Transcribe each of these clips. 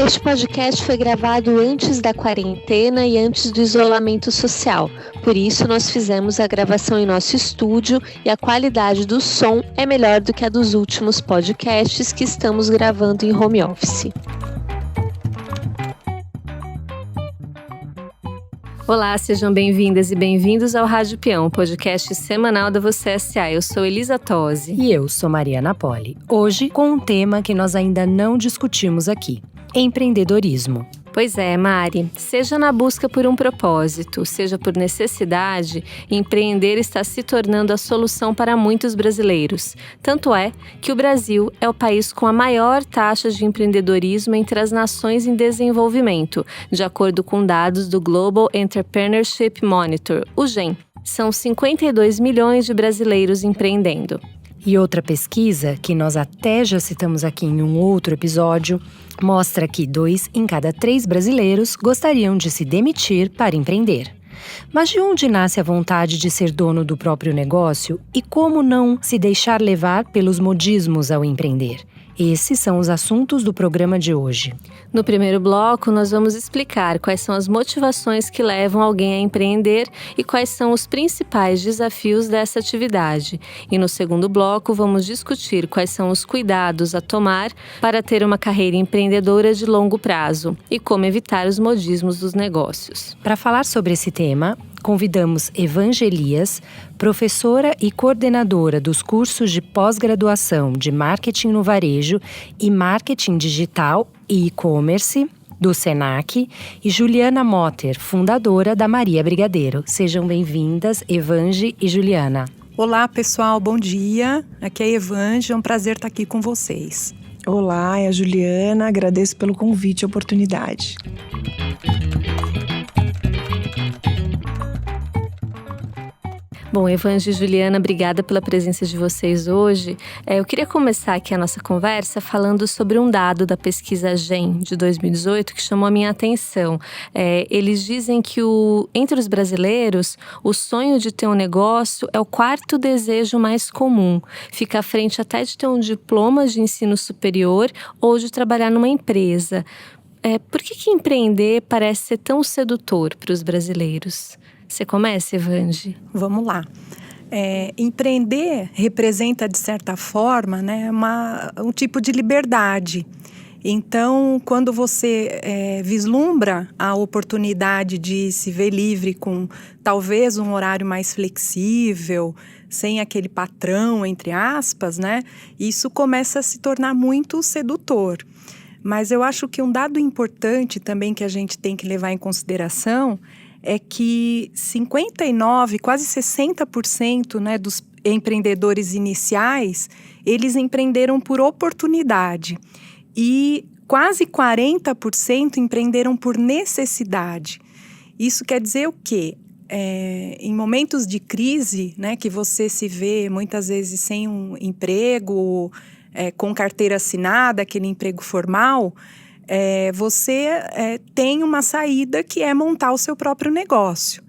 Este podcast foi gravado antes da quarentena e antes do isolamento social. Por isso, nós fizemos a gravação em nosso estúdio e a qualidade do som é melhor do que a dos últimos podcasts que estamos gravando em home office. Olá, sejam bem-vindas e bem-vindos ao Rádio Peão, podcast semanal da Você S.A. Eu sou Elisa Tosi. E eu sou Mariana Poli. Hoje com um tema que nós ainda não discutimos aqui: empreendedorismo. Pois é, Mari, seja na busca por um propósito, seja por necessidade, empreender está se tornando a solução para muitos brasileiros. Tanto é que o Brasil é o país com a maior taxa de empreendedorismo entre as nações em desenvolvimento, de acordo com dados do Global Entrepreneurship Monitor, o GEM. São 52 milhões de brasileiros empreendendo. E outra pesquisa, que nós até já citamos aqui em um outro episódio, mostra que 2 em cada 3 brasileiros gostariam de se demitir para empreender. Mas de onde nasce a vontade de ser dono do próprio negócio e como não se deixar levar pelos modismos ao empreender? Esses são os assuntos do programa de hoje. No primeiro bloco, nós vamos explicar quais são as motivações que levam alguém a empreender e quais são os principais desafios dessa atividade. E no segundo bloco, vamos discutir quais são os cuidados a tomar para ter uma carreira empreendedora de longo prazo e como evitar os modismos dos negócios. Para falar sobre esse tema, convidamos Evangelias, professora e coordenadora dos cursos de pós-graduação de Marketing no Varejo e Marketing Digital e E-Commerce do Senac, e Juliana Motter, fundadora da Maria Brigadeiro. Sejam bem-vindas, Evange e Juliana. Olá, pessoal, bom dia. Aqui é a Evange, é um prazer estar aqui com vocês. Olá, é a Juliana, agradeço pelo convite e oportunidade. Bom, Evange e Juliana, obrigada pela presença de vocês hoje. Eu queria começar aqui a nossa conversa falando sobre um dado da pesquisa GEM de 2018 que chamou a minha atenção. Eles dizem que entre os brasileiros, o sonho de ter um negócio é o 4º desejo mais comum. Fica à frente até de ter um diploma de ensino superior ou de trabalhar numa empresa. Por que empreender parece ser tão sedutor para os brasileiros? Você começa, Evange? Vamos lá. Empreender representa, de certa forma, né, um tipo de liberdade. Então, quando você vislumbra a oportunidade de se ver livre com talvez um horário mais flexível, sem aquele patrão, entre aspas, né, isso começa a se tornar muito sedutor. Mas eu acho que um dado importante também que a gente tem que levar em consideração é que 59%, quase 60%, né, dos empreendedores iniciais, eles empreenderam por oportunidade. E quase 40% empreenderam por necessidade. Isso quer dizer o quê? Em momentos de crise, né, que você se vê muitas vezes sem um emprego, com carteira assinada, aquele emprego formal, você tem uma saída que é montar o seu próprio negócio.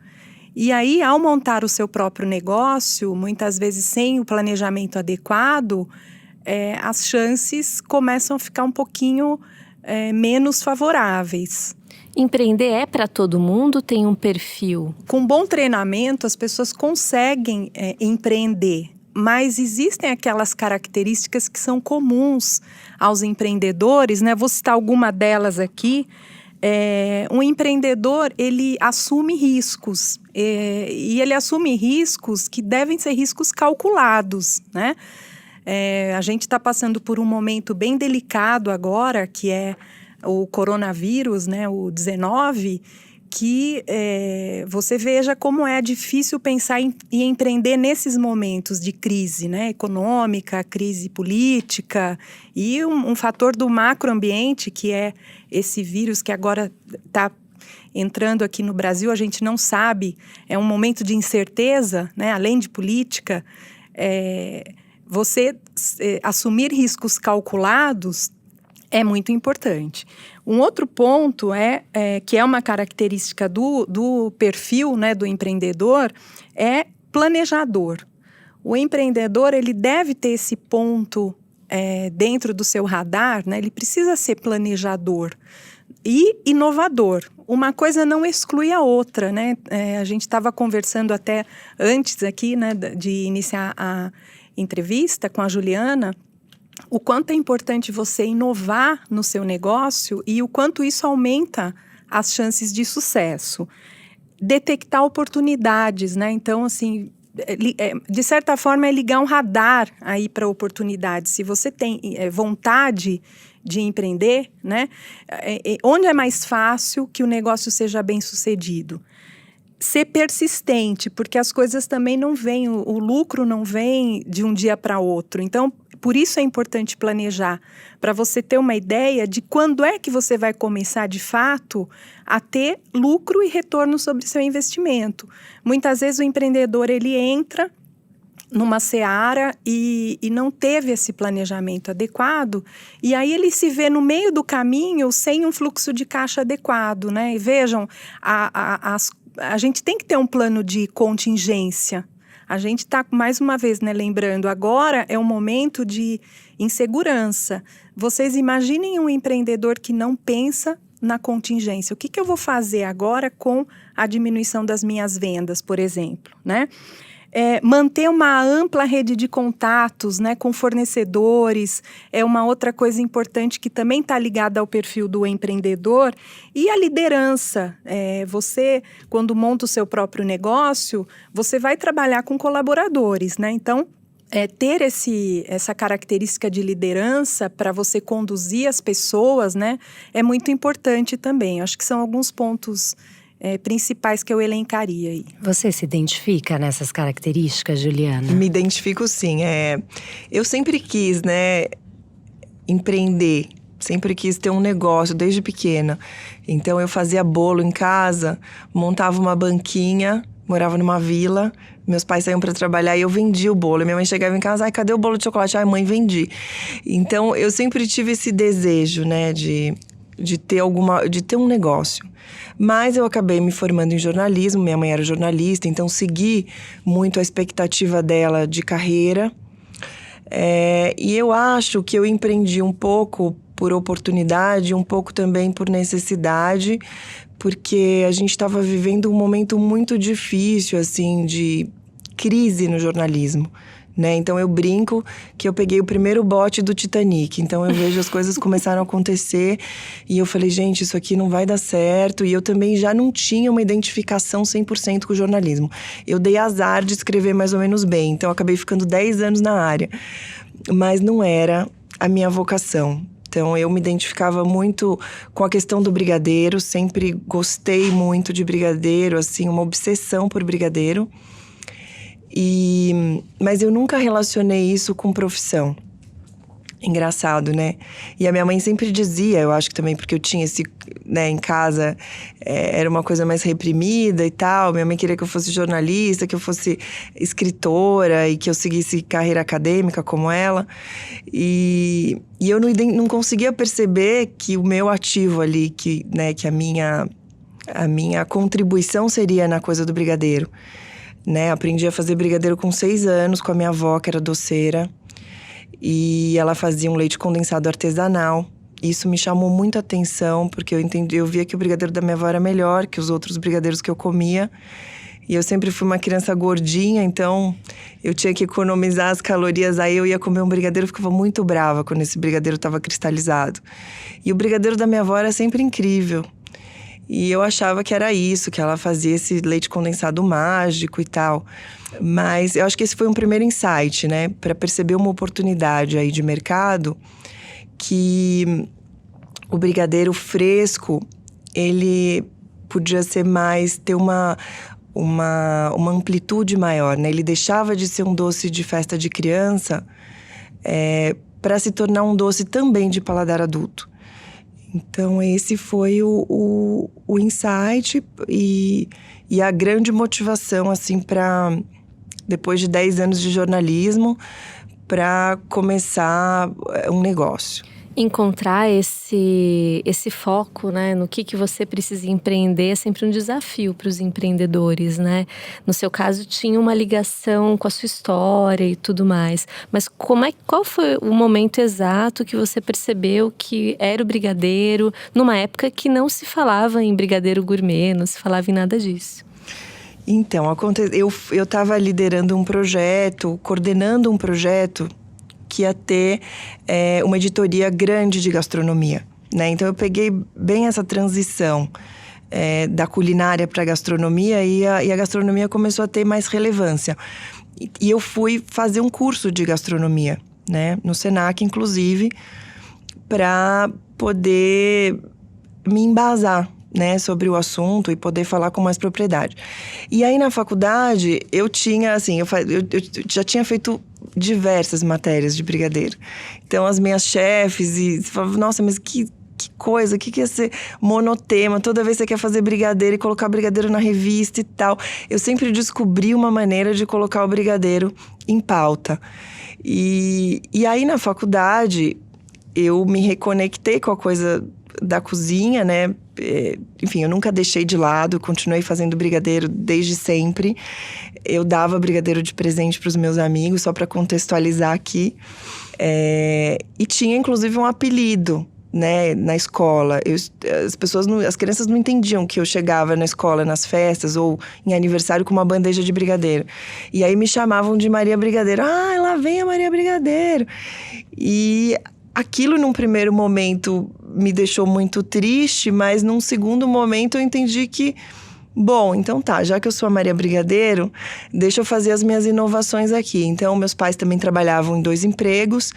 E aí, ao montar o seu próprio negócio, muitas vezes sem o planejamento adequado, as chances começam a ficar um pouquinho menos favoráveis. Empreender é para todo mundo? Tem um perfil? Com bom treinamento, as pessoas conseguem empreender. Mas existem aquelas características que são comuns aos empreendedores, né? Vou citar alguma delas aqui. Um empreendedor, ele assume riscos. E ele assume riscos que devem ser riscos calculados, né? A gente está passando por um momento bem delicado agora, que é o coronavírus, né? O 19, que você veja como é difícil pensar em empreender nesses momentos de crise, né, econômica, crise política e um fator do macroambiente, que é esse vírus que agora está entrando aqui no Brasil, a gente não sabe, é um momento de incerteza, né, além de política. Você assumir riscos calculados é muito importante. Um outro ponto que é uma característica do perfil, né, do empreendedor, é planejador. O empreendedor, ele deve ter esse ponto dentro do seu radar, né, ele precisa ser planejador e inovador. Uma coisa não exclui a outra, né? A gente estava conversando até antes aqui, né, de iniciar a entrevista com a Juliana, o quanto é importante você inovar no seu negócio e o quanto isso aumenta as chances de sucesso. Detectar oportunidades, né? Então, assim, de certa forma é ligar um radar aí para oportunidades. Se você tem vontade de empreender, né? Onde é mais fácil que o negócio seja bem sucedido? Ser persistente, porque as coisas também não vêm, o lucro não vem de um dia para outro. Então, por isso é importante planejar, para você ter uma ideia de quando é que você vai começar, de fato, a ter lucro e retorno sobre seu investimento. Muitas vezes o empreendedor, ele entra numa seara e não teve esse planejamento adequado, e aí ele se vê no meio do caminho sem um fluxo de caixa adequado, né? E vejam, a gente tem que ter um plano de contingência. A gente está, mais uma vez, né, lembrando, agora é um momento de insegurança. Vocês imaginem um empreendedor que não pensa na contingência. O que eu vou fazer agora com a diminuição das minhas vendas, por exemplo, né? Manter uma ampla rede de contatos, né, com fornecedores é uma outra coisa importante que também está ligada ao perfil do empreendedor. E a liderança. Você, quando monta o seu próprio negócio, você vai trabalhar com colaboradores, né? Então, ter essa característica de liderança para você conduzir as pessoas, né, é muito importante também. Eu acho que são alguns pontos principais que eu elencaria aí. Você se identifica nessas características, Juliana? Me identifico sim. Eu sempre quis, né, empreender. Sempre quis ter um negócio, desde pequena. Então, eu fazia bolo em casa, montava uma banquinha, morava numa vila. Meus pais saíam para trabalhar e eu vendia o bolo. Minha mãe chegava em casa, cadê o bolo de chocolate? Mãe, vendi. Então, eu sempre tive esse desejo, né, de ter um negócio. Mas eu acabei me formando em jornalismo, minha mãe era jornalista, então segui muito a expectativa dela de carreira. E eu acho que eu empreendi um pouco por oportunidade, um pouco também por necessidade, porque a gente estava vivendo um momento muito difícil, assim, de crise no jornalismo, né? Então eu brinco que eu peguei o primeiro bote do Titanic. Então eu vejo as coisas começaram a acontecer e eu falei, gente, isso aqui não vai dar certo. E eu também já não tinha uma identificação 100% com o jornalismo. Eu dei azar de escrever mais ou menos bem, então eu acabei ficando 10 anos na área. Mas não era a minha vocação. Então, eu me identificava muito com a questão do brigadeiro, sempre gostei muito de brigadeiro, assim, uma obsessão por brigadeiro. Mas eu nunca relacionei isso com profissão. Engraçado, né? E a minha mãe sempre dizia, eu acho que também porque eu tinha esse, né, em casa, era uma coisa mais reprimida e tal. Minha mãe queria que eu fosse jornalista, que eu fosse escritora e que eu seguisse carreira acadêmica como ela. E eu não conseguia perceber que o meu ativo ali, que a minha contribuição seria na coisa do brigadeiro. Né? Aprendi a fazer brigadeiro com 6 anos, com a minha avó, que era doceira. E ela fazia um leite condensado artesanal. Isso me chamou muita atenção, porque eu via que o brigadeiro da minha avó era melhor que os outros brigadeiros que eu comia. E eu sempre fui uma criança gordinha, então eu tinha que economizar as calorias. Aí eu ia comer um brigadeiro, ficava muito brava quando esse brigadeiro estava cristalizado. E o brigadeiro da minha avó era sempre incrível. E eu achava que era isso, que ela fazia esse leite condensado mágico e tal. Mas eu acho que esse foi um primeiro insight, né? Para perceber uma oportunidade aí de mercado, que o brigadeiro fresco, ele podia ser mais, ter uma amplitude maior, né? Ele deixava de ser um doce de festa de criança para se tornar um doce também de paladar adulto. Então, esse foi o insight e a grande motivação, assim, para, depois de 10 anos de jornalismo, para começar um negócio. Encontrar esse foco, né, no que você precisa empreender é sempre um desafio para os empreendedores, né? No seu caso, tinha uma ligação com a sua história e tudo mais. Mas qual foi o momento exato que você percebeu que era o brigadeiro, numa época que não se falava em brigadeiro gourmet, não se falava em nada disso? Então, eu estava liderando um projeto, coordenando um projeto que ia ter uma editoria grande de gastronomia, né? Então, eu peguei bem essa transição da culinária para a gastronomia e a gastronomia começou a ter mais relevância. E eu fui fazer um curso de gastronomia, né? No Senac, inclusive, para poder me embasar, né, sobre o assunto e poder falar com mais propriedade. E aí, na faculdade, eu tinha, assim, eu já tinha feito diversas matérias de brigadeiro. Então, as minhas chefes falavam, nossa, mas que coisa, o que é ser monotema? Toda vez você quer fazer brigadeiro e colocar brigadeiro na revista e tal. Eu sempre descobri uma maneira de colocar o brigadeiro em pauta. E aí, na faculdade, eu me reconectei com a coisa da cozinha, né? Enfim, eu nunca deixei de lado, continuei fazendo brigadeiro desde sempre. Eu dava brigadeiro de presente para os meus amigos, só para contextualizar aqui. E tinha, inclusive, um apelido, né, na escola. As crianças não entendiam que eu chegava na escola, nas festas ou em aniversário com uma bandeja de brigadeiro. E aí me chamavam de Maria Brigadeiro. Ah, lá vem a Maria Brigadeiro! E aquilo, num primeiro momento, me deixou muito triste, mas num segundo momento eu entendi que, bom, então tá, já que eu sou a Maria Brigadeiro, deixa eu fazer as minhas inovações aqui. Então, meus pais também trabalhavam em 2 empregos,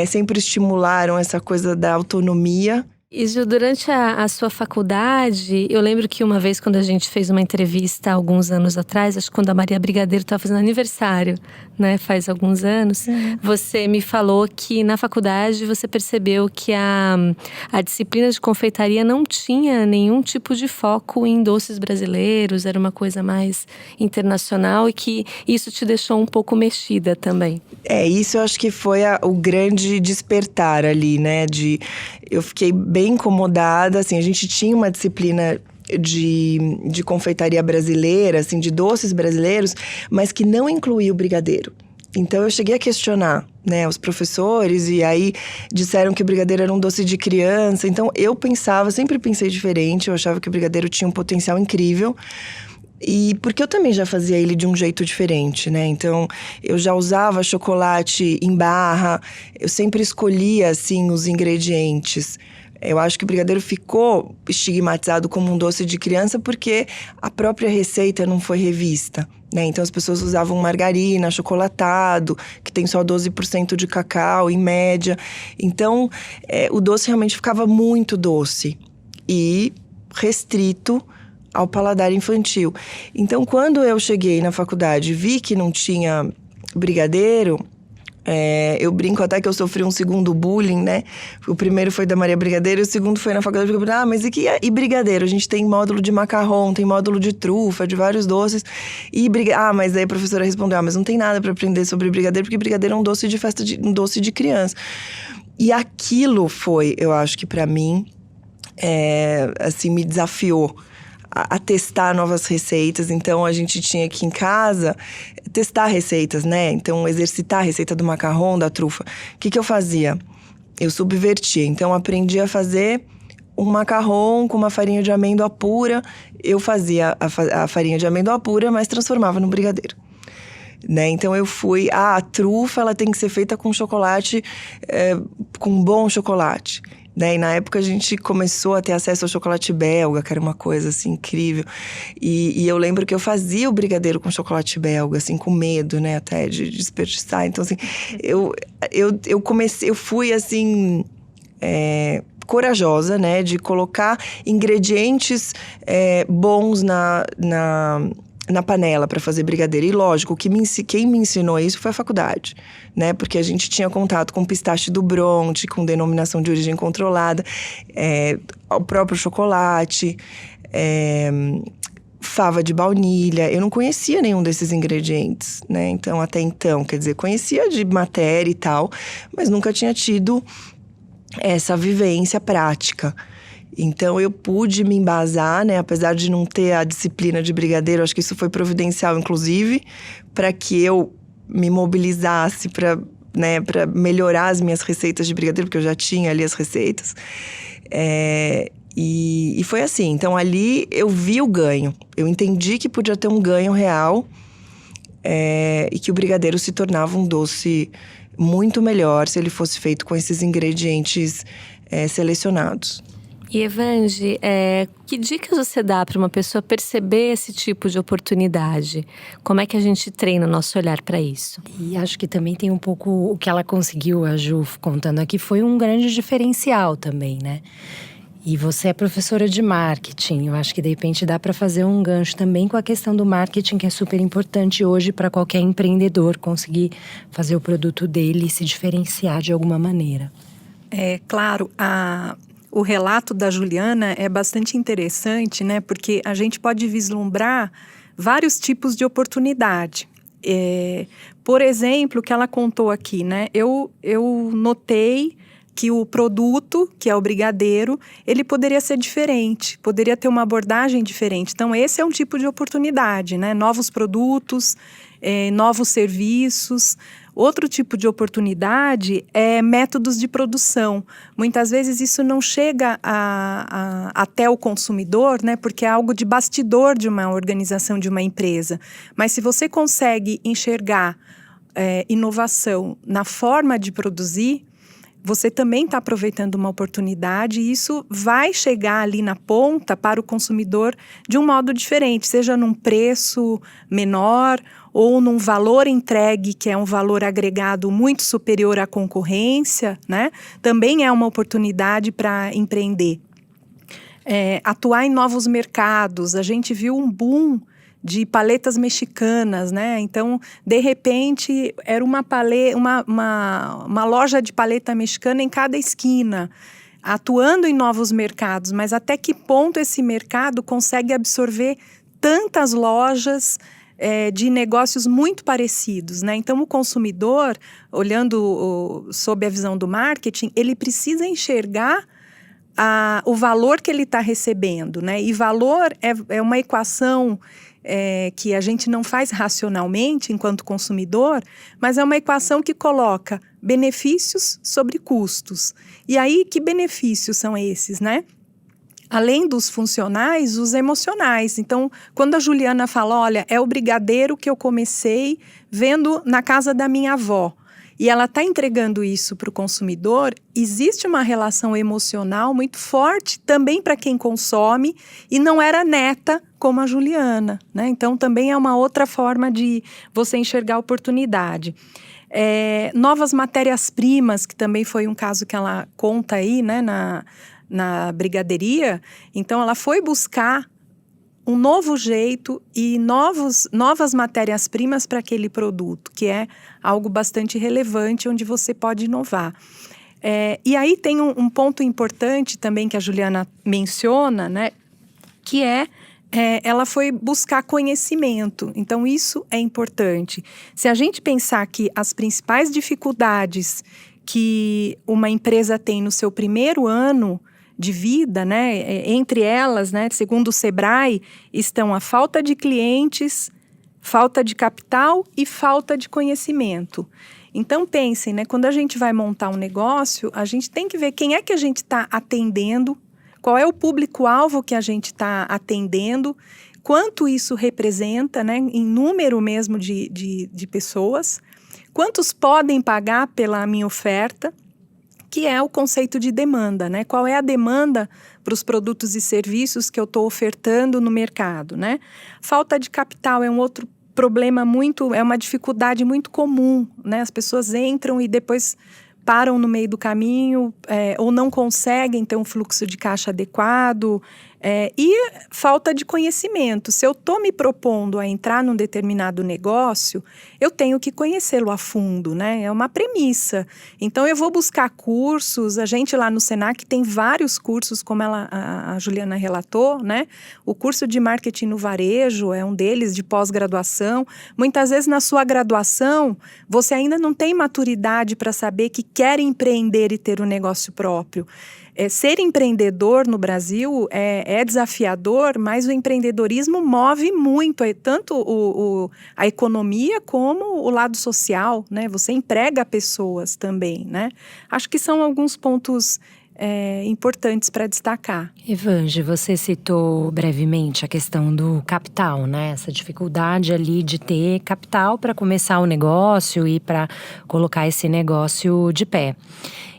sempre estimularam essa coisa da autonomia. E Gil, durante a sua faculdade, eu lembro que uma vez quando a gente fez uma entrevista há alguns anos atrás, acho que quando a Maria Brigadeiro estava fazendo aniversário, né, faz alguns anos, você me falou que na faculdade você percebeu que a disciplina de confeitaria não tinha nenhum tipo de foco em doces brasileiros, era uma coisa mais internacional e que isso te deixou um pouco mexida também. Isso eu acho que foi o grande despertar ali, né, eu fiquei bem incomodada, assim, a gente tinha uma disciplina de confeitaria brasileira, assim, de doces brasileiros, mas que não incluía o brigadeiro. Então, eu cheguei a questionar, né, os professores, e aí disseram que o brigadeiro era um doce de criança. Então, sempre pensei diferente, eu achava que o brigadeiro tinha um potencial incrível. E porque eu também já fazia ele de um jeito diferente, né? Então, eu já usava chocolate em barra, eu sempre escolhia, assim, os ingredientes. Eu acho que o brigadeiro ficou estigmatizado como um doce de criança porque a própria receita não foi revista, né? Então, as pessoas usavam margarina, achocolatado, que tem só 12% de cacau, em média. Então, o doce realmente ficava muito doce e restrito ao paladar infantil. Então, quando eu cheguei na faculdade e vi que não tinha brigadeiro, eu brinco até que eu sofri um segundo bullying, né? O primeiro foi da Maria Brigadeiro e o segundo foi na faculdade. Mas e brigadeiro? A gente tem módulo de macarrão, tem módulo de trufa, de vários doces. Mas aí a professora respondeu, mas não tem nada para aprender sobre brigadeiro, porque brigadeiro é um doce de festa, um doce de criança. E aquilo foi, eu acho que para mim, assim, me desafiou a testar novas receitas. Então, a gente tinha que, em casa, testar receitas, né? Então, exercitar a receita do macarrão, da trufa. O que eu fazia? Eu subvertia. Então, aprendi a fazer um macarrão com uma farinha de amêndoa pura. Eu fazia a farinha de amêndoa pura, mas transformava no brigadeiro. Né? Então, a trufa ela tem que ser feita com chocolate, com bom chocolate. Né? E na época a gente começou a ter acesso ao chocolate belga, que era uma coisa assim incrível. E eu lembro que eu fazia o brigadeiro com chocolate belga, assim, com medo, né, até de desperdiçar. Então, assim, eu fui assim, corajosa, né, de colocar ingredientes bons na panela para fazer brigadeiro. E lógico, quem me ensinou isso foi a faculdade, né? Porque a gente tinha contato com pistache do Bronte, com denominação de origem controlada, o próprio chocolate, fava de baunilha. Eu não conhecia nenhum desses ingredientes, né? Então, até então, quer dizer, conhecia de matéria e tal, mas nunca tinha tido essa vivência prática. Então, eu pude me embasar, né? Apesar de não ter a disciplina de brigadeiro, acho que isso foi providencial, inclusive, para que eu me mobilizasse para melhorar as minhas receitas de brigadeiro, porque eu já tinha ali as receitas. E foi assim. Então, ali eu vi o ganho. Eu entendi que podia ter um ganho real e que o brigadeiro se tornava um doce muito melhor se ele fosse feito com esses ingredientes selecionados. E Evange, que dicas você dá para uma pessoa perceber esse tipo de oportunidade? Como é que a gente treina o nosso olhar para isso? E acho que também tem um pouco o que ela conseguiu, a Ju, contando aqui, foi um grande diferencial também, né? E você é professora de marketing, eu acho que de repente dá para fazer um gancho também com a questão do marketing, que é super importante hoje para qualquer empreendedor conseguir fazer o produto dele e se diferenciar de alguma maneira. Claro, o relato da Juliana é bastante interessante, né? Porque a gente pode vislumbrar vários tipos de oportunidade. Por exemplo, o que ela contou aqui, né? Eu notei que o produto, que é o brigadeiro, ele poderia ser diferente, poderia ter uma abordagem diferente. Então, esse é um tipo de oportunidade, né? Novos produtos, novos serviços. Outro tipo de oportunidade é métodos de produção. Muitas vezes isso não chega até o consumidor, né? Porque é algo de bastidor de uma organização, de uma empresa. Mas se você consegue enxergar inovação na forma de produzir, você também está aproveitando uma oportunidade e isso vai chegar ali na ponta para o consumidor de um modo diferente, seja num preço menor ou num valor entregue, que é um valor agregado muito superior à concorrência, né? Também é uma oportunidade para empreender. Atuar em novos mercados, a gente viu um boom de paletas mexicanas, né? Então, de repente, era uma loja de paleta mexicana em cada esquina, atuando em novos mercados. Mas até que ponto esse mercado consegue absorver tantas lojas de negócios muito parecidos, né? Então, o consumidor, olhando sob a visão do marketing, ele precisa enxergar o valor que ele está recebendo, né? E valor é uma equação que a gente não faz racionalmente enquanto consumidor, mas é uma equação que coloca benefícios sobre custos. E aí, que benefícios são esses, né? Além dos funcionais, os emocionais. Então, quando a Juliana fala, olha, é o brigadeiro que eu comecei vendo na casa da minha avó, e ela está entregando isso para o consumidor, existe uma relação emocional muito forte também para quem consome e não era neta como a Juliana, né? Então, também é uma outra forma de você enxergar a oportunidade. Novas matérias-primas, que também foi um caso que ela conta aí, né, na brigaderia. Então, ela foi buscar um novo jeito e novas matérias-primas para aquele produto, que é algo bastante relevante, onde você pode inovar. E aí tem um ponto importante também que a Juliana menciona, né, que ela foi buscar conhecimento. Então, isso é importante. Se a gente pensar que as principais dificuldades que uma empresa tem no seu primeiro ano de vida, né, entre elas, né, segundo o Sebrae, estão a falta de clientes, falta de capital e falta de conhecimento. Então, pensem, né, quando a gente vai montar um negócio, a gente tem que ver quem é que a gente está atendendo, qual é o público-alvo que a gente está atendendo, quanto isso representa, né, em número mesmo de pessoas, quantos podem pagar pela minha oferta, que é o conceito de demanda, né? Qual é a demanda para os produtos e serviços que eu estou ofertando no mercado, né? Falta de capital é um outro problema é uma dificuldade muito comum, né? As pessoas entram e depois param no meio do caminho ou não conseguem ter um fluxo de caixa adequado, E falta de conhecimento. Se eu estou me propondo a entrar num determinado negócio, eu tenho que conhecê-lo a fundo, né? É uma premissa. Então, eu vou buscar cursos. A gente lá no Senac tem vários cursos, como a Juliana relatou, né? O curso de marketing no varejo é um deles, de pós-graduação. Muitas vezes, na sua graduação, você ainda não tem maturidade para saber que quer empreender e ter um negócio próprio. Ser empreendedor no Brasil é desafiador, mas o empreendedorismo move muito, tanto a economia como o lado social, né? Você emprega pessoas também, né? Acho que são alguns pontos importantes para destacar. Evange, você citou brevemente a questão do capital, né? Essa dificuldade ali de ter capital para começar o negócio e para colocar esse negócio de pé.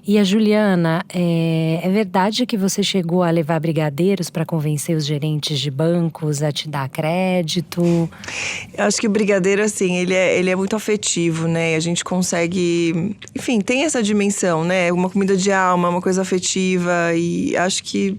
E a Juliana, é verdade que você chegou a levar brigadeiros para convencer os gerentes de bancos a te dar crédito? Eu acho que o brigadeiro, assim, ele é muito afetivo, né? A gente consegue… Enfim, tem essa dimensão, né? Uma comida de alma, uma coisa afetiva. E acho que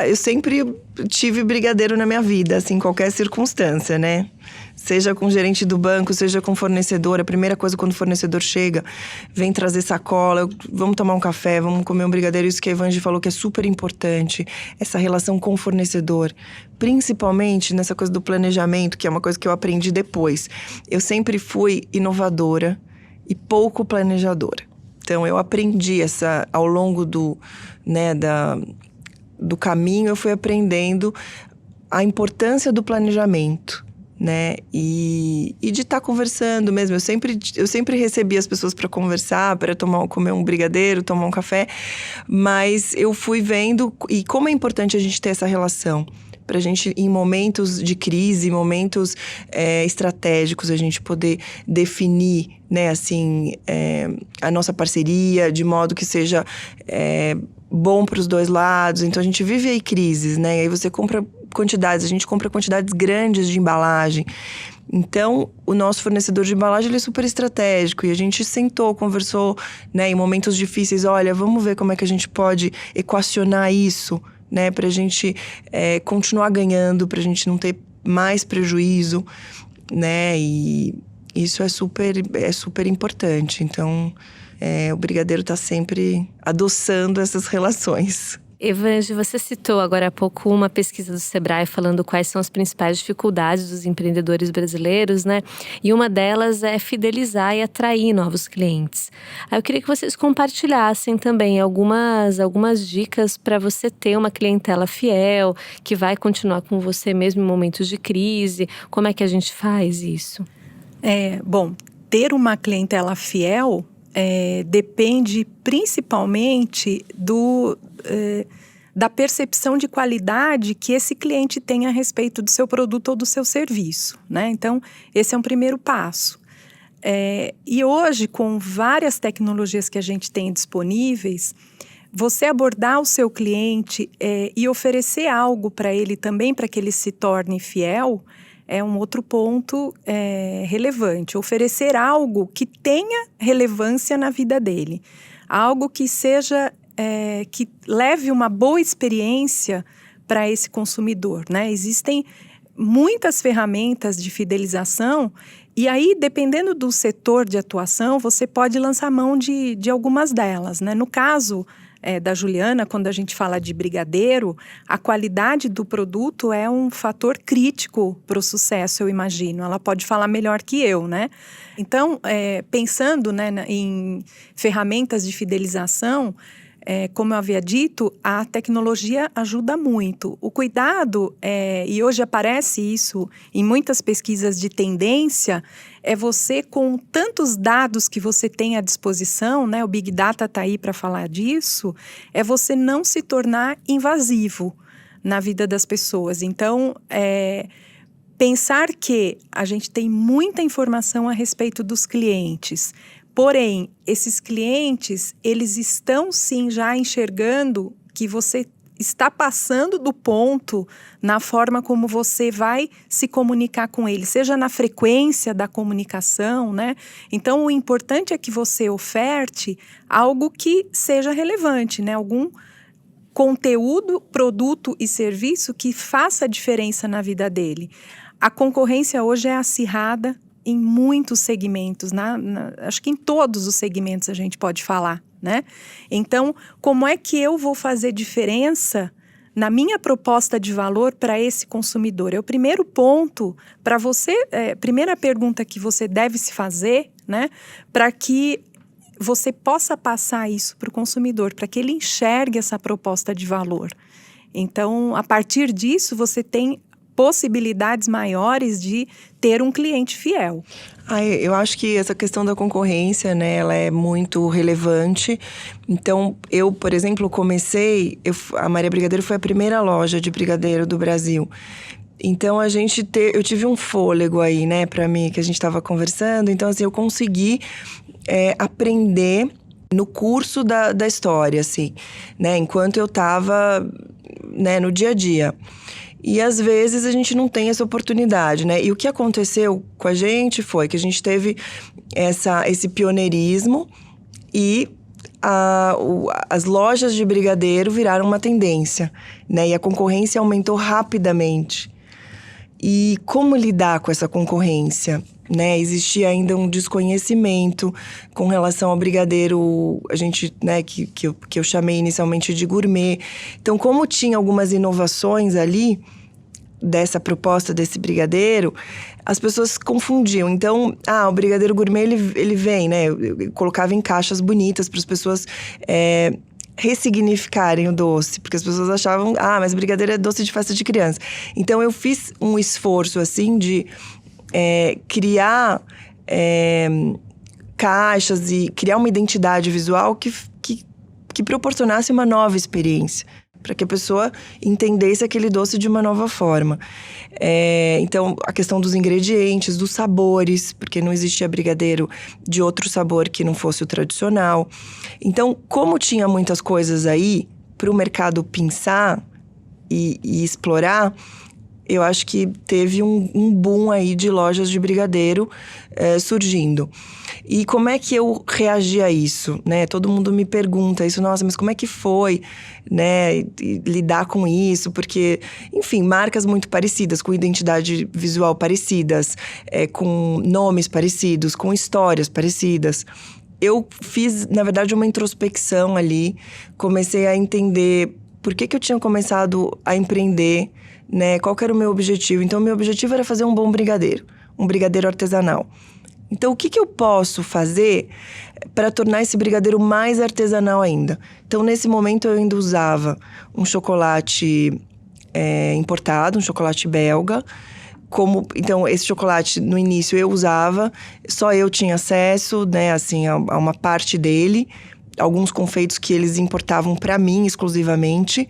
eu sempre tive brigadeiro na minha vida, assim, em qualquer circunstância, né? Seja com o gerente do banco, seja com o fornecedor. A primeira coisa quando o fornecedor chega, vem trazer sacola, vamos tomar um café, vamos comer um brigadeiro. Isso que a Evange falou que é super importante, essa relação com o fornecedor. Principalmente nessa coisa do planejamento, que é uma coisa que eu aprendi depois. Eu sempre fui inovadora e pouco planejadora. Então, eu aprendi ao longo do caminho, eu fui aprendendo a importância do planejamento, né? E de estar conversando mesmo. Eu sempre recebia as pessoas para conversar, para comer um brigadeiro, tomar um café, mas eu fui vendo e como é importante a gente ter essa relação. Pra gente, em momentos de crise, momentos estratégicos, a gente poder definir, né, assim, a nossa parceria de modo que seja bom para os dois lados. Então, a gente vive aí crises, né? E aí você compra quantidades, a gente compra quantidades grandes de embalagem. Então, o nosso fornecedor de embalagem, ele é super estratégico. E a gente sentou, conversou, né, em momentos difíceis. Olha, vamos ver como é que a gente pode equacionar isso, né, pra gente continuar ganhando, pra gente não ter mais prejuízo, né, e isso é super importante. Então, o brigadeiro tá sempre adoçando essas relações. Evange, você citou agora há pouco uma pesquisa do Sebrae falando quais são as principais dificuldades dos empreendedores brasileiros, né? E uma delas é fidelizar e atrair novos clientes. Aí eu queria que vocês compartilhassem também algumas dicas para você ter uma clientela fiel, que vai continuar com você mesmo em momentos de crise. Como é que a gente faz isso? Bom, ter uma clientela fiel depende principalmente da percepção de qualidade que esse cliente tem a respeito do seu produto ou do seu serviço, né? Então, esse é um primeiro passo. E hoje, com várias tecnologias que a gente tem disponíveis, você abordar o seu cliente e oferecer algo para ele também, para que ele se torne fiel, é um outro ponto relevante. Oferecer algo que tenha relevância na vida dele. Algo que seja, que leve uma boa experiência para esse consumidor, né? Existem muitas ferramentas de fidelização e aí, dependendo do setor de atuação, você pode lançar mão de algumas delas, né? No caso da Juliana, quando a gente fala de brigadeiro, a qualidade do produto é um fator crítico para o sucesso, eu imagino. Ela pode falar melhor que eu, né? Então, pensando, né, em ferramentas de fidelização, como eu havia dito, a tecnologia ajuda muito. O cuidado, e hoje aparece isso em muitas pesquisas de tendência, é você, com tantos dados que você tem à disposição, né, o Big Data está aí para falar disso, é você não se tornar invasivo na vida das pessoas. Então, pensar que a gente tem muita informação a respeito dos clientes, porém, esses clientes, eles estão sim já enxergando que você está passando do ponto na forma como você vai se comunicar com eles, seja na frequência da comunicação, né? Então, o importante é que você oferte algo que seja relevante, né? conteúdo, produto e serviço que faça a diferença na vida dele. A concorrência hoje é acirrada em muitos segmentos, acho que em todos os segmentos a gente pode falar, né? Então, como é que eu vou fazer diferença na minha proposta de valor para esse consumidor? É o primeiro ponto para você, primeira pergunta que você deve se fazer, né? Para que você possa passar isso para o consumidor, para que ele enxergue essa proposta de valor. Então, a partir disso, você tem possibilidades maiores de ter um cliente fiel. Eu acho que essa questão da concorrência, né, ela é muito relevante. Então, eu, por exemplo, a Maria Brigadeiro foi a primeira loja de brigadeiro do Brasil. Então, eu tive um fôlego aí, né, pra mim, que a gente tava conversando. Então, assim, eu consegui aprender no curso da história, assim, né, enquanto eu tava, né, no dia a dia. E às vezes a gente não tem essa oportunidade, né? E o que aconteceu com a gente foi que a gente teve esse pioneirismo e as lojas de brigadeiro viraram uma tendência, né? E a concorrência aumentou rapidamente. E como lidar com essa concorrência? Né, existia ainda um desconhecimento com relação ao brigadeiro, a gente, né, que eu chamei inicialmente de gourmet. Então, como tinha algumas inovações ali dessa proposta desse brigadeiro, as pessoas confundiam. Então, o brigadeiro gourmet, ele vem, né? Eu colocava em caixas bonitas para as pessoas ressignificarem o doce, porque as pessoas achavam, mas brigadeiro é doce de festa de criança. Então, eu fiz um esforço, assim, de criar caixas e criar uma identidade visual que proporcionasse uma nova experiência, para que a pessoa entendesse aquele doce de uma nova forma. Então, a questão dos ingredientes, dos sabores, porque não existia brigadeiro de outro sabor que não fosse o tradicional. Então, como tinha muitas coisas aí para o mercado pensar e explorar, eu acho que teve um boom aí de lojas de brigadeiro surgindo. E como é que eu reagi a isso, né? Todo mundo me pergunta isso, nossa, mas como é que foi, né? Lidar com isso, porque, enfim, marcas muito parecidas, com identidade visual parecidas, com nomes parecidos, com histórias parecidas. Eu fiz, na verdade, uma introspecção ali, comecei a entender por que eu tinha começado a empreender, né? Qual que era o meu objetivo? Então, o meu objetivo era fazer um bom brigadeiro, um brigadeiro artesanal. Então, o que eu posso fazer para tornar esse brigadeiro mais artesanal ainda? Então, nesse momento, eu ainda usava um chocolate importado, um chocolate belga. Então, esse chocolate, no início, eu usava, só eu tinha acesso, né, assim, a uma parte dele. Alguns confeitos que eles importavam para mim exclusivamente,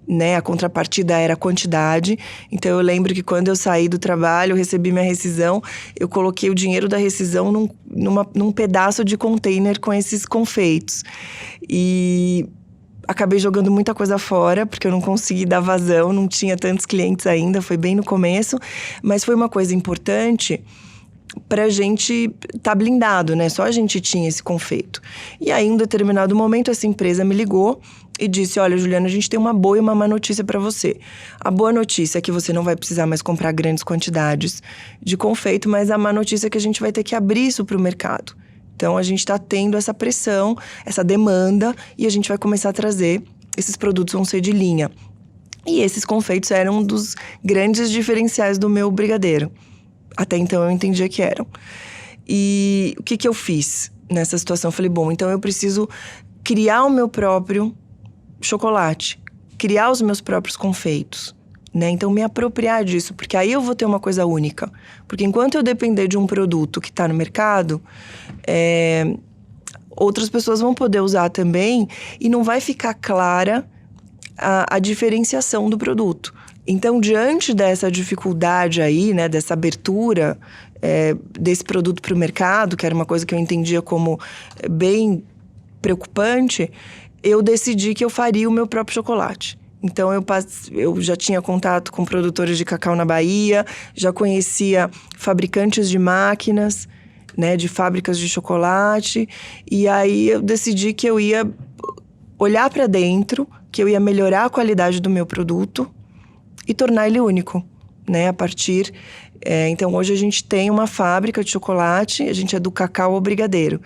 né? A contrapartida era a quantidade. Então, eu lembro que quando eu saí do trabalho, eu recebi minha rescisão, eu coloquei o dinheiro da rescisão num pedaço de container com esses confeitos. E acabei jogando muita coisa fora, porque eu não consegui dar vazão, não tinha tantos clientes ainda, foi bem no começo. Mas foi uma coisa importante pra gente tá blindado, né? Só a gente tinha esse confeito. E aí, em um determinado momento, essa empresa me ligou e disse, olha, Juliana, a gente tem uma boa e uma má notícia pra você. A boa notícia é que você não vai precisar mais comprar grandes quantidades de confeito, mas a má notícia é que a gente vai ter que abrir isso pro mercado. Então, a gente tá tendo essa pressão, essa demanda, e a gente vai começar a trazer, esses produtos vão ser de linha. E esses confeitos eram um dos grandes diferenciais do meu brigadeiro. Até então, eu entendia que eram. E o que eu fiz nessa situação? Eu falei, bom, então eu preciso criar o meu próprio chocolate. Criar os meus próprios confeitos, né? Então, me apropriar disso, porque aí eu vou ter uma coisa única. Porque enquanto eu depender de um produto que está no mercado, outras pessoas vão poder usar também e não vai ficar clara a diferenciação do produto. Então, diante dessa dificuldade aí, né, dessa abertura desse produto para o mercado, que era uma coisa que eu entendia como bem preocupante, eu decidi que eu faria o meu próprio chocolate. Então, eu já tinha contato com produtores de cacau na Bahia, já conhecia fabricantes de máquinas, né, de fábricas de chocolate, e aí eu decidi que eu ia olhar para dentro, que eu ia melhorar a qualidade do meu produto e tornar ele único, né? A partir... então, hoje a gente tem uma fábrica de chocolate, a gente é do cacau ao brigadeiro.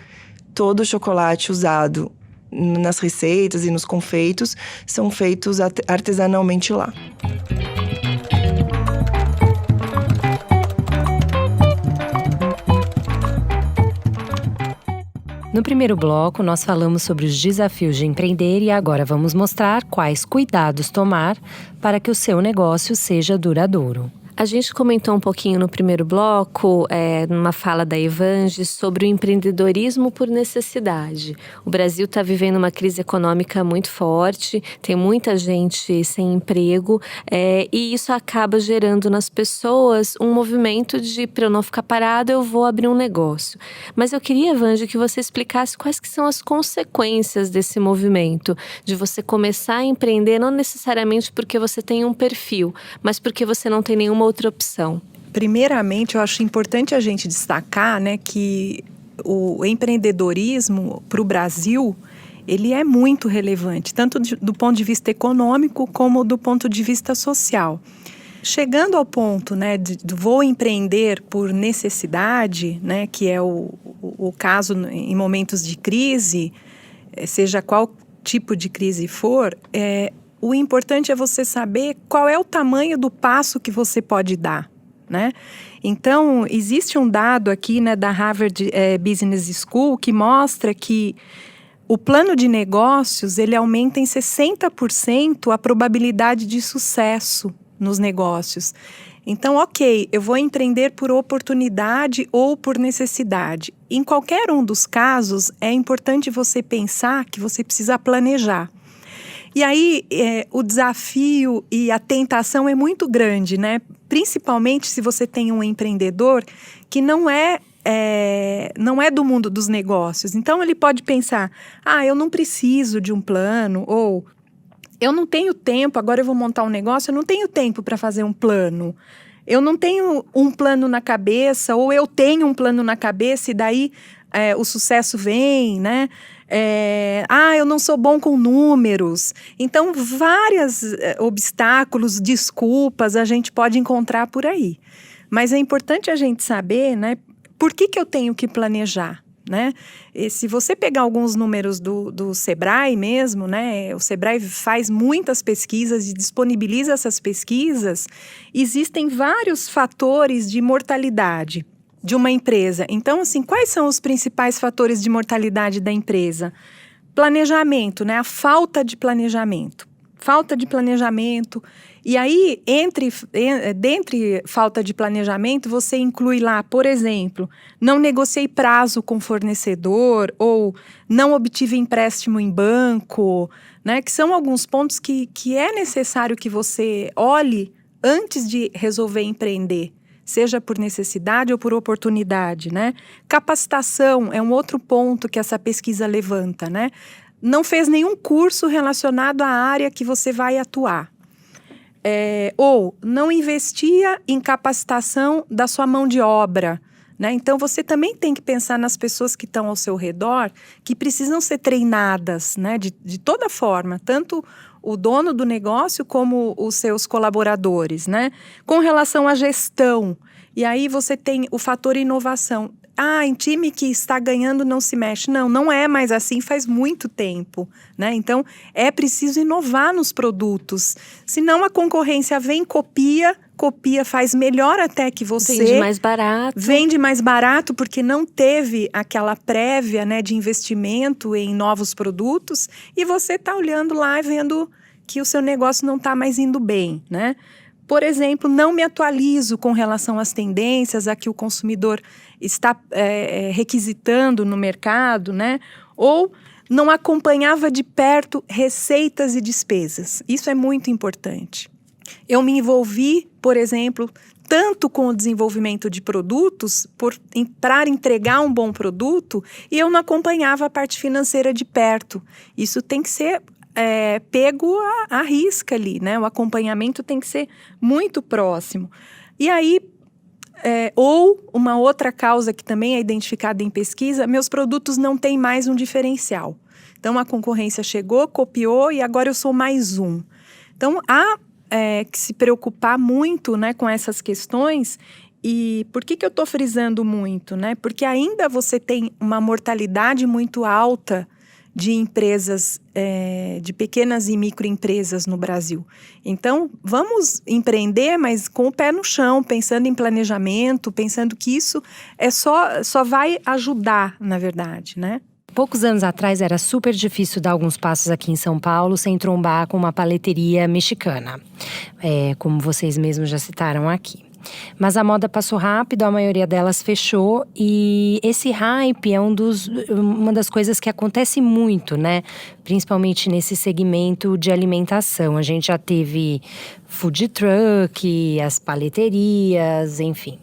Todo o chocolate usado nas receitas e nos confeitos são feitos artesanalmente lá. No primeiro bloco, nós falamos sobre os desafios de empreender e agora vamos mostrar quais cuidados tomar para que o seu negócio seja duradouro. A gente comentou um pouquinho no primeiro bloco, numa fala da Evange, sobre o empreendedorismo por necessidade. O Brasil está vivendo uma crise econômica muito forte, tem muita gente sem emprego, e isso acaba gerando nas pessoas um movimento de, para eu não ficar parado, eu vou abrir um negócio. Mas eu queria, Evange, que você explicasse quais que são as consequências desse movimento, de você começar a empreender, não necessariamente porque você tem um perfil, mas porque você não tem nenhuma outra opção. Primeiramente, eu acho importante a gente destacar, né, que o empreendedorismo para o Brasil, ele é muito relevante, tanto do ponto de vista econômico como do ponto de vista social. Chegando ao ponto, né, de vou empreender por necessidade, né, que é o caso em momentos de crise, seja qual tipo de crise for, o importante é você saber qual é o tamanho do passo que você pode dar, né? Então, existe um dado aqui, né, da Harvard Business School que mostra que o plano de negócios, ele aumenta em 60% a probabilidade de sucesso nos negócios. Então, ok, eu vou empreender por oportunidade ou por necessidade. Em qualquer um dos casos, é importante você pensar que você precisa planejar. E aí, o desafio e a tentação é muito grande, né? Principalmente se você tem um empreendedor que não é do mundo dos negócios. Então, ele pode pensar, eu não preciso de um plano, ou eu não tenho tempo, agora eu vou montar um negócio, eu não tenho tempo para fazer um plano. Eu não tenho um plano na cabeça, ou eu tenho um plano na cabeça e daí o sucesso vem, né? Eu não sou bom com números. Então, vários obstáculos, desculpas a gente pode encontrar por aí. Mas é importante a gente saber, né, por que eu tenho que planejar, né? E se você pegar alguns números do Sebrae mesmo, né, o Sebrae faz muitas pesquisas e disponibiliza essas pesquisas, existem vários fatores de mortalidade de uma empresa. Então, assim, quais são os principais fatores de mortalidade da empresa? Planejamento, né? A falta de planejamento. Falta de planejamento. E aí, dentre falta de planejamento, você inclui lá, por exemplo, não negociei prazo com fornecedor ou não obtive empréstimo em banco, né? Que são alguns pontos que é necessário que você olhe antes de resolver empreender. Seja por necessidade ou por oportunidade, né? Capacitação é um outro ponto que essa pesquisa levanta, né? Não fez nenhum curso relacionado à área que você vai atuar. Ou não investia em capacitação da sua mão de obra, né? Então, você também tem que pensar nas pessoas que estão ao seu redor, que precisam ser treinadas, né? De toda forma, tanto o dono do negócio como os seus colaboradores, né? Com relação à gestão, e aí você tem o fator inovação. Em time que está ganhando não se mexe. Não é mais assim faz muito tempo, né? Então, é preciso inovar nos produtos. Senão a concorrência vem, copia, faz melhor até que você. Vende mais barato. Vende mais barato porque não teve aquela prévia, né, de investimento em novos produtos. E você está olhando lá e vendo que o seu negócio não está mais indo bem, né? Por exemplo, não me atualizo com relação às tendências a que o consumidor está requisitando no mercado, né? Ou não acompanhava de perto receitas e despesas. Isso é muito importante. Eu me envolvi, por exemplo, tanto com o desenvolvimento de produtos para entregar um bom produto e eu não acompanhava a parte financeira de perto. Isso tem que ser pego à risca ali, né? O acompanhamento tem que ser muito próximo. E aí, ou uma outra causa que também é identificada em pesquisa, meus produtos não têm mais um diferencial. Então, a concorrência chegou, copiou e agora eu sou mais um. Então, há que se preocupar muito, né, com essas questões. E por que eu estou frisando muito, né? Porque ainda você tem uma mortalidade muito alta de empresas, de pequenas e microempresas no Brasil. Então, vamos empreender, mas com o pé no chão, pensando em planejamento, pensando que isso só vai ajudar, na verdade, né? Poucos anos atrás era super difícil dar alguns passos aqui em São Paulo sem trombar com uma paleteria mexicana, como vocês mesmos já citaram aqui. Mas a moda passou rápido, a maioria delas fechou e esse hype é uma das coisas que acontece muito, né? Principalmente nesse segmento de alimentação. A gente já teve food truck, as paleterias, enfim.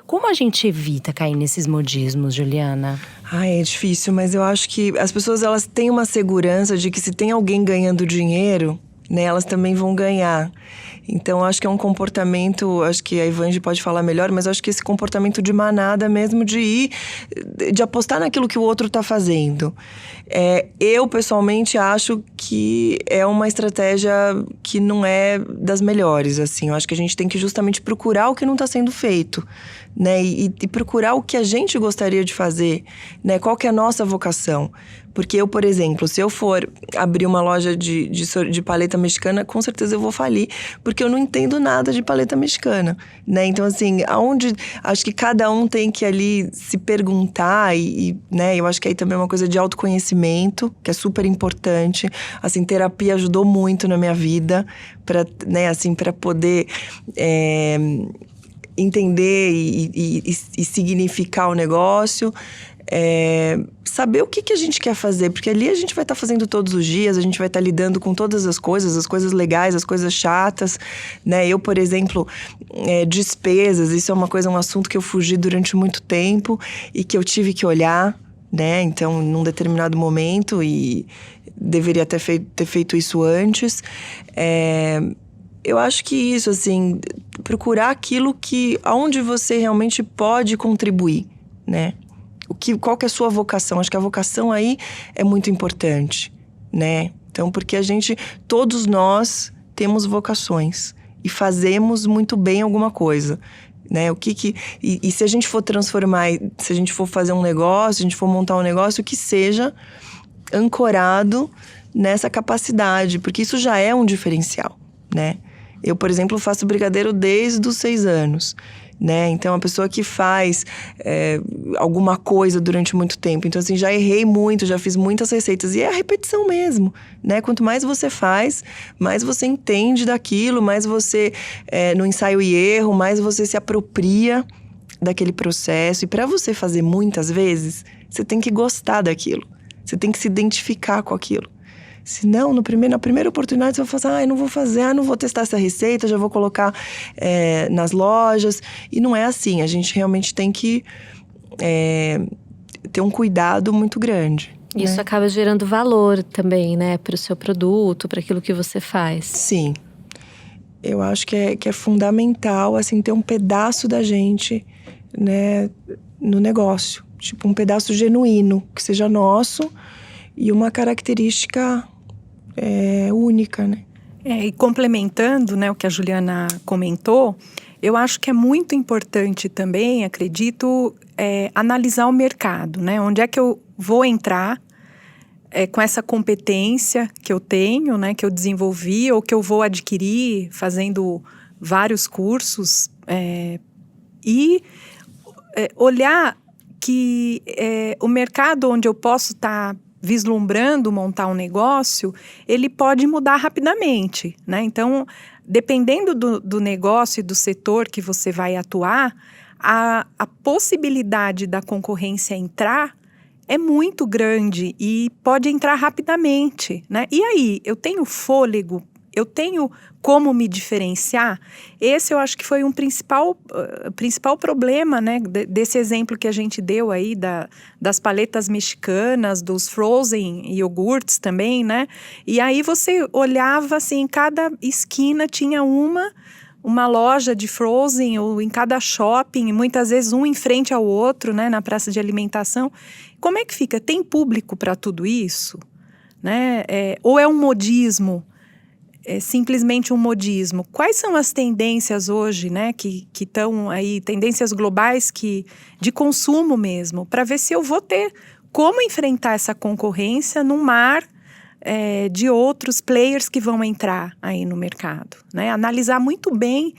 Como a gente evita cair nesses modismos, Juliana? É difícil, mas eu acho que as pessoas elas têm uma segurança de que se tem alguém ganhando dinheiro, né, elas também vão ganhar. Então, acho que é um comportamento, acho que a Ivange pode falar melhor, mas acho que esse comportamento de manada mesmo, de apostar naquilo que o outro está fazendo. Eu, pessoalmente, acho que é uma estratégia que não é das melhores, assim. Eu acho que a gente tem que justamente procurar o que não está sendo feito, né? E procurar o que a gente gostaria de fazer, né? Qual que é a nossa vocação? Porque eu, por exemplo, se eu for abrir uma loja de paleta mexicana, com certeza eu vou falir, porque eu não entendo nada de paleta mexicana, né? Então, assim, acho que cada um tem que ali se perguntar né? Eu acho que aí também é uma coisa de autoconhecimento, que é super importante. Assim, terapia ajudou muito na minha vida, né? Assim, para poder entender e significar o negócio. Saber o que a gente quer fazer, porque ali a gente vai estar fazendo todos os dias, a gente vai estar lidando com todas as coisas legais, as coisas chatas, né? Eu, por exemplo, despesas, isso é um assunto que eu fugi durante muito tempo e que eu tive que olhar, né? Então, num determinado momento, e deveria ter feito isso antes. Eu acho que isso, assim, procurar aquilo aonde você realmente pode contribuir, né? Qual que é a sua vocação? Acho que a vocação aí é muito importante, né? Então, porque todos nós temos vocações e fazemos muito bem alguma coisa, né? E se a gente for transformar, se a gente for fazer um negócio, se a gente for montar um negócio, que seja ancorado nessa capacidade, porque isso já é um diferencial, né? Eu, por exemplo, faço brigadeiro desde os 6 anos. Né? Então, a pessoa que faz alguma coisa durante muito tempo. Então, assim, já errei muito, já fiz muitas receitas. E é a repetição mesmo, né? Quanto mais você faz, mais você entende daquilo, mais você, no ensaio e erro, mais você se apropria daquele processo. E para você fazer muitas vezes, você tem que gostar daquilo. Você tem que se identificar com aquilo. Senão, na primeira oportunidade, você vai falar, não vou fazer, não vou testar essa receita, já vou colocar nas lojas. E não é assim, a gente realmente tem que ter um cuidado muito grande. Isso, né? Acaba gerando valor também, né? Para o seu produto, para aquilo que você faz. Sim. Eu acho que é fundamental, assim, ter um pedaço da gente, né, no negócio. Tipo, um pedaço genuíno, que seja nosso e uma característica única, né? E complementando, né, o que a Juliana comentou, eu acho que é muito importante também, acredito, analisar o mercado, né? Onde é que eu vou entrar com essa competência que eu tenho, né, que eu desenvolvi ou que eu vou adquirir fazendo vários cursos e olhar que o mercado onde eu posso estar vislumbrando montar um negócio, ele pode mudar rapidamente, né? Então, dependendo do negócio e do setor que você vai atuar, a possibilidade da concorrência entrar é muito grande e pode entrar rapidamente, né? E aí, eu tenho fôlego? Eu tenho como me diferenciar? Esse eu acho que foi um principal problema, né, desse exemplo que a gente deu aí das paletas mexicanas, dos frozen iogurtes também, né? E aí você olhava assim, em cada esquina tinha uma loja de frozen, ou em cada shopping, muitas vezes um em frente ao outro, né, na praça de alimentação. Como é que fica? Tem público para tudo isso? né? Ou é um modismo? É simplesmente um modismo. Quais são as tendências hoje, né, que estão aí, tendências globais de consumo mesmo, para ver se eu vou ter como enfrentar essa concorrência num mar de outros players que vão entrar aí no mercado, né? Analisar muito bem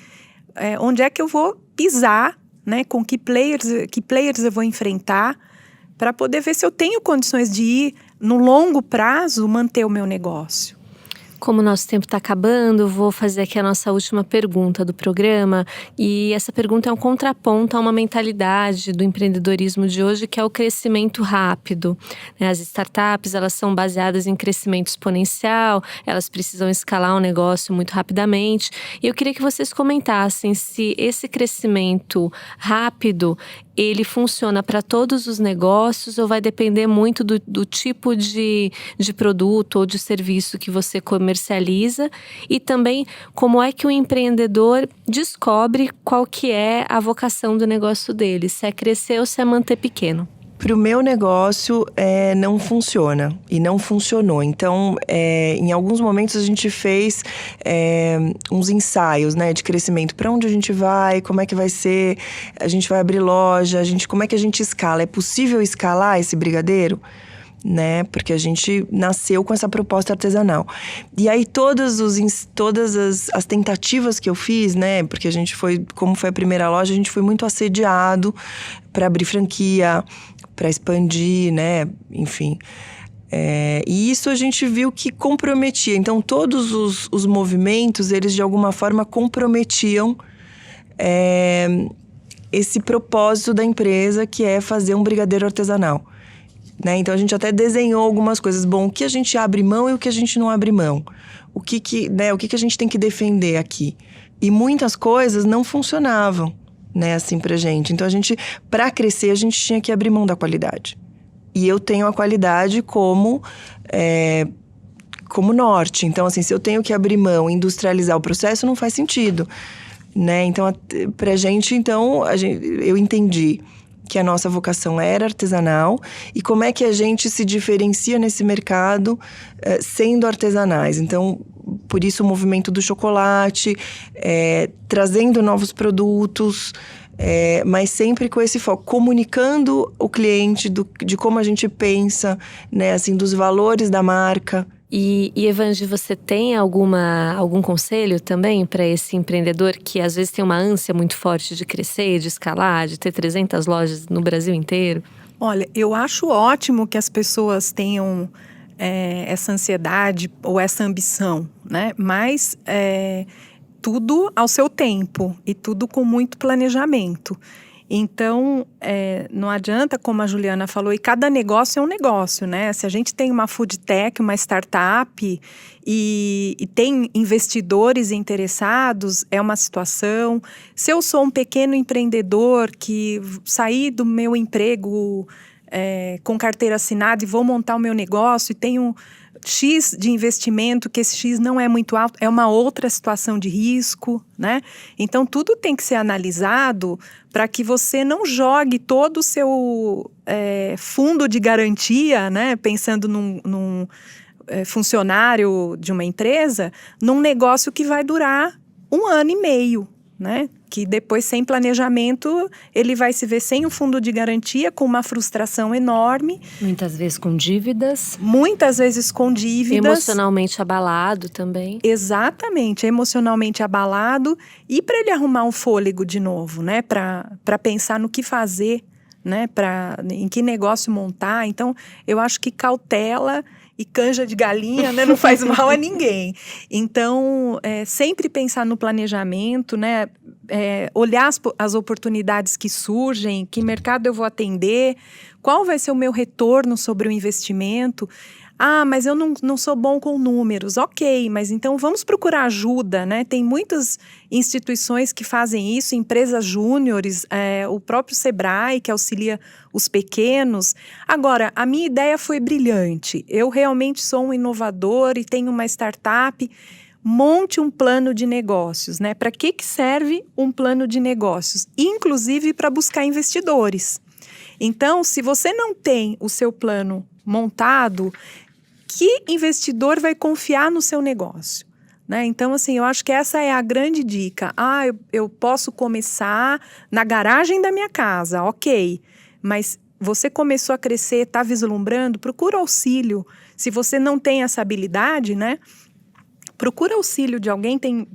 onde é que eu vou pisar, né, com que players eu vou enfrentar, para poder ver se eu tenho condições de ir, no longo prazo, manter o meu negócio. Como o nosso tempo está acabando, vou fazer aqui a nossa última pergunta do programa. E essa pergunta é um contraponto a uma mentalidade do empreendedorismo de hoje, que é o crescimento rápido. As startups, elas são baseadas em crescimento exponencial, elas precisam escalar um negócio muito rapidamente. E eu queria que vocês comentassem se esse crescimento rápido, ele funciona para todos os negócios ou vai depender muito do tipo de produto ou de serviço que você comercializa, e também como é que o empreendedor descobre qual que é a vocação do negócio dele, se é crescer ou se é manter pequeno. Para o meu negócio, não funciona e não funcionou. Então, em alguns momentos a gente fez uns ensaios, né, de crescimento. Para onde a gente vai? Como é que vai ser? A gente vai abrir loja? Como é que a gente escala? É possível escalar esse brigadeiro? Né? Porque a gente nasceu com essa proposta artesanal. E aí todas as tentativas que eu fiz, né? Porque como foi a primeira loja, a gente foi muito assediado para abrir franquia, para expandir, né? Enfim. E isso a gente viu que comprometia. Então, todos os movimentos, eles de alguma forma comprometiam esse propósito da empresa, que é fazer um brigadeiro artesanal. Né? Então, a gente até desenhou algumas coisas. Bom, o que a gente abre mão e o que a gente não abre mão? O que a gente tem que defender aqui? E muitas coisas não funcionavam, né, assim, pra gente. Então, para crescer, a gente tinha que abrir mão da qualidade. E eu tenho a qualidade como norte. Então, assim, se eu tenho que abrir mão, industrializar o processo, não faz sentido, né? Então, pra gente, eu entendi que a nossa vocação era artesanal e como é que a gente se diferencia nesse mercado sendo artesanais. Então, por isso o movimento do chocolate, trazendo novos produtos, mas sempre com esse foco, comunicando o cliente de como a gente pensa, né, assim, dos valores da marca. E Evangi, você tem algum conselho também para esse empreendedor que às vezes tem uma ânsia muito forte de crescer, de escalar, de ter 300 lojas no Brasil inteiro? Olha, eu acho ótimo que as pessoas tenham essa ansiedade ou essa ambição, né? Mas tudo ao seu tempo e tudo com muito planejamento. Então, não adianta, como a Juliana falou, e cada negócio é um negócio, né? Se a gente tem uma food tech, uma startup e tem investidores interessados, é uma situação. Se eu sou um pequeno empreendedor que saí do meu emprego com carteira assinada e vou montar o meu negócio e tenho X de investimento, que esse X não é muito alto, é uma outra situação de risco, né? Então, tudo tem que ser analisado para que você não jogue todo o seu fundo de garantia, né? Pensando num funcionário de uma empresa, num negócio que vai durar 1 ano e meio, né? Que depois, sem planejamento, ele vai se ver sem o fundo de garantia, com uma frustração enorme. Muitas vezes com dívidas. Muitas vezes com dívidas. Emocionalmente abalado também. Exatamente, emocionalmente abalado. E para ele arrumar um fôlego de novo, né? Para pensar no que fazer, né? Em que negócio montar. Então, eu acho que cautela e canja de galinha, né, não faz mal a ninguém. Então, sempre pensar no planejamento, né, olhar as oportunidades que surgem, que mercado eu vou atender, qual vai ser o meu retorno sobre o investimento. Ah, mas eu não sou bom com números. Ok, mas então vamos procurar ajuda, né? Tem muitas instituições que fazem isso, empresas júniores, o próprio Sebrae, que auxilia os pequenos. Agora, a minha ideia foi brilhante. Eu realmente sou um inovador e tenho uma startup. Monte um plano de negócios, né? Para que serve um plano de negócios? Inclusive para buscar investidores. Então, se você não tem o seu plano montado, que investidor vai confiar no seu negócio? Né? Então, assim, eu acho que essa é a grande dica. Eu posso começar na garagem da minha casa, ok. Mas você começou a crescer, está vislumbrando, procura auxílio. Se você não tem essa habilidade, né? Procura auxílio de alguém. Tem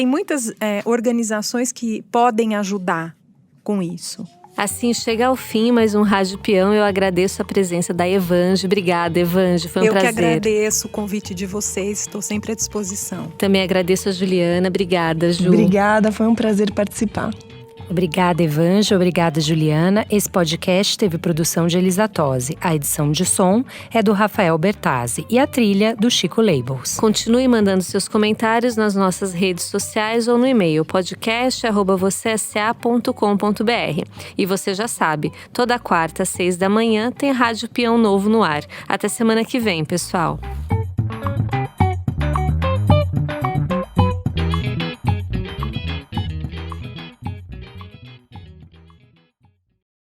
muitas organizações que podem ajudar com isso. Assim chega ao fim mais um Rádio Peão. Eu agradeço a presença da Evange. Obrigada, Evange, foi um prazer. Eu que agradeço o convite de vocês, estou sempre à disposição. Também agradeço a Juliana. Obrigada, Ju. Obrigada, foi um prazer participar. Obrigada, Evange. Obrigada, Juliana. Esse podcast teve produção de Elisa Tosi. A edição de som é do Rafael Bertazzi e a trilha do Chico Labels. Continue mandando seus comentários nas nossas redes sociais ou no e-mail podcast@vocesa.com.br. E você já sabe, toda quarta às 6 da manhã tem Rádio Peão Novo no ar. Até semana que vem, pessoal.